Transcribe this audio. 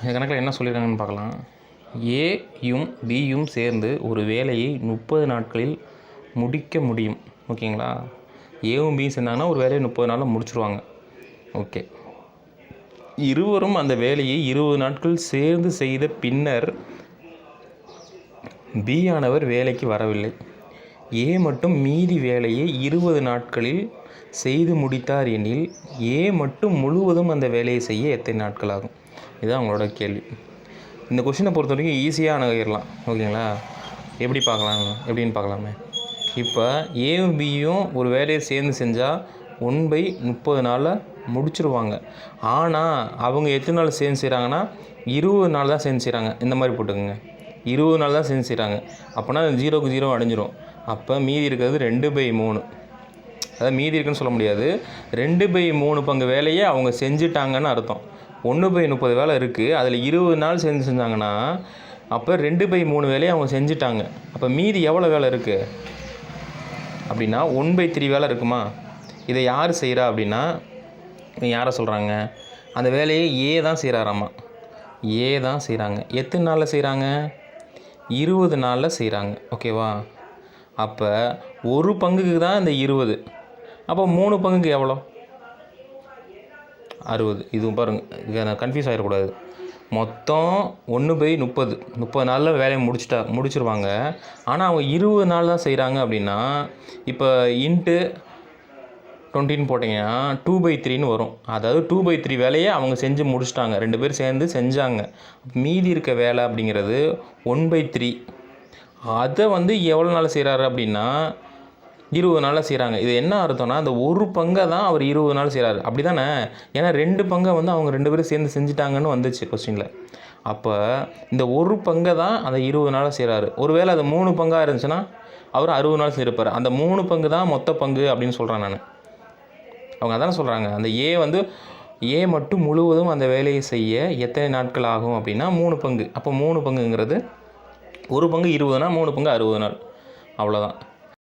இந்த கணக்கில் என்ன சொல்லியிருக்காங்கன்னு பார்க்கலாம். ஏயும் பியும் சேர்ந்து ஒரு வேலையை 30 நாட்களில் முடிக்க முடியும். ஓகேங்களா? ஏவும் பியும் சேர்ந்தாங்கன்னா ஒரு வேலையை 30 நாளில் முடிச்சுருவாங்க. ஓகே. இருவரும் அந்த வேலையை 20 நாட்கள் சேர்ந்து செய்த பின்னர் பி ஆனவர் வேலைக்கு வரவில்லை. ஏ மட்டும் மீதி வேலையை 20 நாட்களில் செய்து முடித்தார் எனில் ஏ மட்டும் முழுவதும் அந்த வேலையை செய்ய எத்தனை நாட்கள் ஆகும்? இதுதான் அவங்களோட கேள்வி. இந்த கொஷினை பொறுத்த வரைக்கும் ஈஸியாக அணுகிடலாம். ஓகேங்களா? எப்படின்னு பார்க்கலாமே. இப்போ ஏவும் பியும் ஒரு வேலையை சேர்ந்து செஞ்சால் 1/30 நாளில் முடிச்சிருவாங்க. ஆனால் அவங்க எத்தனை நாள் சேர்ந்து செய்கிறாங்கன்னா 20 நாள் தான் சேர்ந்து செய்கிறாங்க. இந்த மாதிரி போட்டுக்கோங்க. 20 நாள் தான் சேர்ந்து செய்கிறாங்க. அப்போனா 0க்கு 0 அடைஞ்சிரும். அப்போ மீதி இருக்கிறது 2/3. அதாவது மீதி இருக்குன்னு சொல்ல முடியாது. 2/3 பங்கு வேலையை அவங்க செஞ்சுட்டாங்கன்னு அர்த்தம். 1/30 வேலை இருக்குது. அதில் 20 நாள் சேர்ந்து செஞ்சாங்கன்னா அப்போ 2/3 வேலையை அவங்க செஞ்சுட்டாங்க. அப்போ மீதி எவ்வளோ வேலை இருக்குது அப்படின்னா 1/3 வேலை இருக்குமா? இதை யார் செய்கிறா அப்படின்னா யாரை சொல்கிறாங்க? அந்த வேலையை ஏ தான் செய்கிறாராம்மா. ஏ தான் செய்கிறாங்க. எத்தனை நாளில் செய்கிறாங்க? 20 நாளில் செய்கிறாங்க. ஓகேவா? அப்போ ஒரு பங்குக்கு தான் இந்த 20. அப்போ 3 பங்குக்கு எவ்வளோ? 60. இதுவும் பாருங்கள், கன்ஃபியூஸ் ஆகிடக்கூடாது. மொத்தம் 1/30. 30 நாளில் வேலையை முடிச்சிருவாங்க. ஆனால் அவங்க 20 நாள் தான் செய்கிறாங்க அப்படின்னா இப்போ இன்ட்டு 20ன்னு போட்டிங்கன்னா 2/3ன்னு வரும். அதாவது 2/3 வேலையை அவங்க செஞ்சு முடிச்சிட்டாங்க. 2 பேர் சேர்ந்து செஞ்சாங்க. மீதி இருக்க வேலை அப்படிங்கிறது 1/3. அதை எவ்வளோ நாள் செய்கிறாரு அப்படின்னா 20 நாளில் செய்கிறாங்க. இது என்ன அர்த்தம்னா அந்த ஒரு பங்கை தான் அவர் 20 நாள் செய்கிறாரு. அப்படி தானே? ஏன்னா 2 பங்கை அவங்க 2 பேரும் சேர்ந்து செஞ்சுட்டாங்கன்னு வந்துச்சு கொஸ்டினில். அப்போ இந்த ஒரு பங்கை தான் அந்த 20 நாளில் செய்கிறாரு. ஒருவேளை அது 3 பங்காக இருந்துச்சுன்னா அவர் 60 நாள் செய்யிருப்பார். அந்த 3 பங்கு தான் மொத்த பங்கு அப்படின்னு சொல்கிறேன் நான். அவங்க அதானே சொல்கிறாங்க. அந்த ஏ மட்டும் முழுவதும் அந்த வேலையை செய்ய எத்தனை நாட்கள் ஆகும் அப்படின்னா 3 பங்கு. அப்போ 3 பங்குங்கிறது ஒரு பங்கு 20 நாள், 3 பங்கு 60 நாள். அவ்வளோதான்.